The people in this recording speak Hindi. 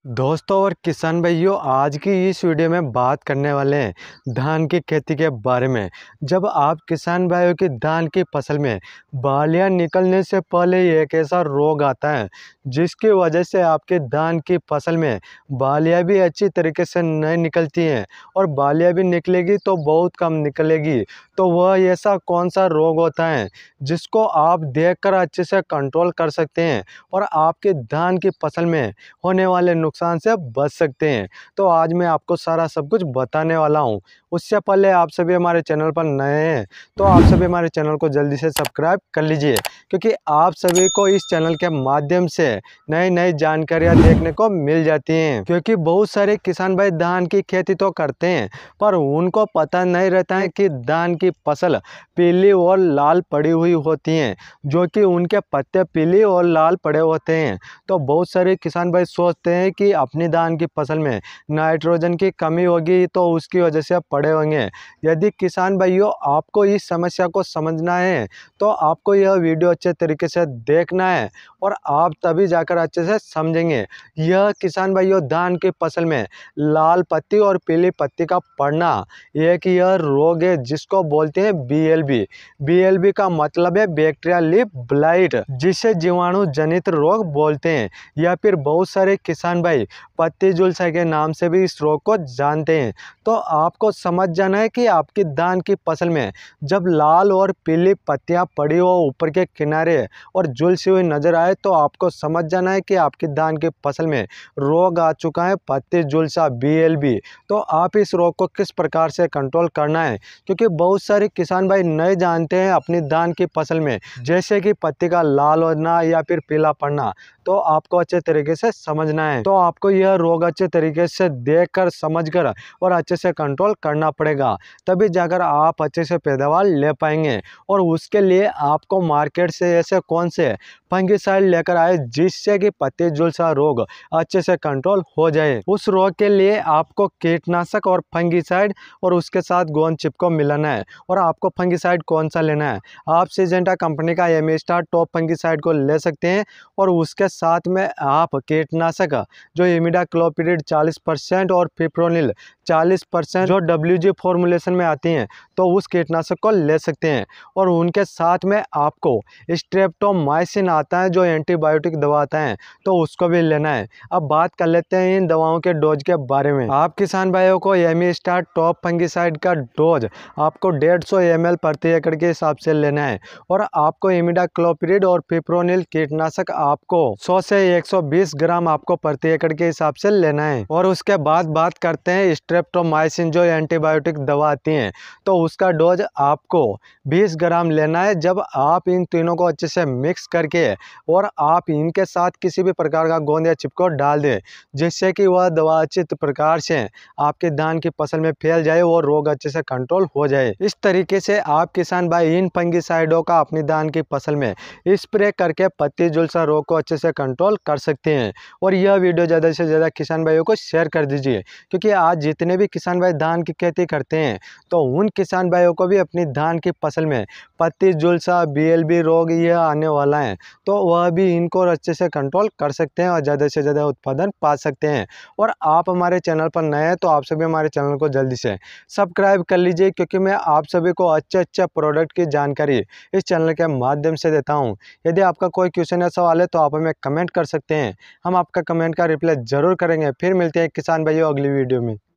दोस्तों और किसान भाइयों, आज की इस वीडियो में बात करने वाले हैं धान की खेती के बारे में। जब आप किसान भाइयों की धान की फसल में बालियां निकलने से पहले एक ऐसा रोग आता है जिसकी वजह से आपके धान की फसल में बालियां भी अच्छी तरीके से नहीं निकलती हैं और बालियां भी निकलेगी तो बहुत कम निकलेगी। तो वह ऐसा कौन सा रोग होता है जिसको आप देखकर अच्छे से कंट्रोल कर सकते हैं और आपके धान की फसल में होने वाले नुकसान से बच सकते हैं। तो आज मैं आपको सारा सब कुछ बताने वाला हूं। उससे पहले आप सभी हमारे चैनल पर नए हैं तो आप सभी हमारे चैनल को जल्दी से सब्सक्राइब कर लीजिए, क्योंकि आप सभी को इस चैनल के माध्यम से नई नई जानकारियां देखने को मिल जाती हैं। क्योंकि बहुत सारे किसान भाई धान की खेती तो करते हैं पर उनको पता नहीं रहता है कि धान की फसल पीली और लाल पड़ी हुई होती हैं, जो कि उनके पत्ते पीली और लाल पड़े होते हैं। तो बहुत सारे किसान भाई सोचते हैं कि अपनी धान की फसल में नाइट्रोजन की कमी होगी तो उसकी वजह से पड़े होंगे। यदि किसान भाइयों आपको इस समस्या को समझना है तो आपको यह वीडियो अच्छे तरीके से देखना है और आप तभी जाकर अच्छे से समझेंगे। यह किसान भाइयों धान की फसल में लाल पत्ती और पीली पत्ती का पड़ना एक यह रोग है जिसको बोलते हैं बीएलबी। बीएलबी का मतलब है बैक्टीरियल लीफ ब्लाइट, जिसे जीवाणु जनित रोग बोलते हैं, या फिर बहुत सारे किसान भाई पत्ती झुलसा के नाम से भी इस रोग को जानते हैं। तो आपको समझ जाना है कि आपकी धान की फसल में जब लाल और पीली पत्तियां पड़ी हो ऊपर के किनारे और झुलसी हुई नजर आए तो आपको समझ जाना है कि आपकी धान की फसल में रोग आ चुका है, पत्ती झुलसा बीएलबी। तो आप इस रोग को किस प्रकार से कंट्रोल करना है, क्योंकि बहुत सारे किसान भाई नहीं जानते हैं अपनी धान की फसल में, जैसे कि पत्ती का लाल होना या फिर पीला पड़ना। तो आपको अच्छे तरीके से समझना है। तो आपको यह रोग अच्छे तरीके से देखकर समझकर और अच्छे से कंट्रोल करना पड़ेगा, तभी जाकर आप अच्छे से पैदावार ले पाएंगे। और उसके लिए आपको मार्केट से ऐसे कौन से फंगिसाइड लेकर आए जिससे कि पत्ती झुलसा रोग अच्छे से कंट्रोल हो जाए। उस रोग के लिए आपको कीटनाशक और फंगिसाइड और उसके साथ गोंद चिप को मिलाना है। और आपको फंगिसाइड कौन सा लेना है, आप सिजेंटा कंपनी का एमिस्टार टॉप फंगिसाइड को ले सकते हैं। और उसके साथ में आप कीटनाशक जो इमिडाक्लोपिड 40% और फिप्रोनिल 40% जो WG फॉर्मुलेशन में आती हैं तो उस कीटनाशक को ले सकते हैं। और उनके साथ में आपको स्ट्रेप्टोमाइसिन आता है जो एंटीबायोटिक दवा आता है, तो उसको भी लेना है। अब बात कर लेते हैं इन दवाओं के डोज के बारे में। आप किसान भाइयों को एमिस्टार टॉप फंगिसाइड का डोज आपको 150 ml प्रति एकड़ के हिसाब से लेना है। और आपको इमिडाक्लोपिड और फिप्रोनिल कीटनाशक आपको 100 से 120 ग्राम आपको प्रति एकड़ के हिसाब से लेना है। और उसके बाद बात करते हैं स्ट्रेप्टोमाइसिन जो एंटीबायोटिक दवा आती है, तो उसका डोज आपको 20 ग्राम लेना है। जब आप इन तीनों को अच्छे से मिक्स करके और आप इनके साथ किसी भी प्रकार का गोंद या चिप को डाल दें, जिससे कि वह दवा अच्छी प्रकार से आपके धान की फसल में फैल जाए और रोग अच्छे से कंट्रोल हो जाए। इस तरीके से आप किसान भाई इन फंगिसाइडों का अपनी धान की फसल में स्प्रे करके पत्ती झुलसा रोग को अच्छे से कंट्रोल कर सकते हैं। और यह वीडियो ज़्यादा से ज़्यादा किसान भाइयों को शेयर कर दीजिए, क्योंकि आज जितने भी किसान भाई धान की खेती करते हैं तो उन किसान भाइयों को भी अपनी धान की फसल में पत्ती झुलसा बीएलबी रोग यह आने वाला है, तो वह भी इनको अच्छे से कंट्रोल कर सकते हैं और ज़्यादा से ज़्यादा उत्पादन पा सकते हैं। और आप हमारे चैनल पर नए हैं तो आप सभी हमारे चैनल को जल्दी से सब्सक्राइब कर लीजिए, क्योंकि मैं आप सभी को अच्छे अच्छे प्रोडक्ट की जानकारी इस चैनल के माध्यम से देता हूं। यदि आपका कोई क्वेश्चन या सवाल है तो आप हमें कमेंट कर सकते हैं, हम आपका कमेंट का रिप्लाई जरूर करेंगे। फिर मिलते हैं किसान भाइयों अगली वीडियो में।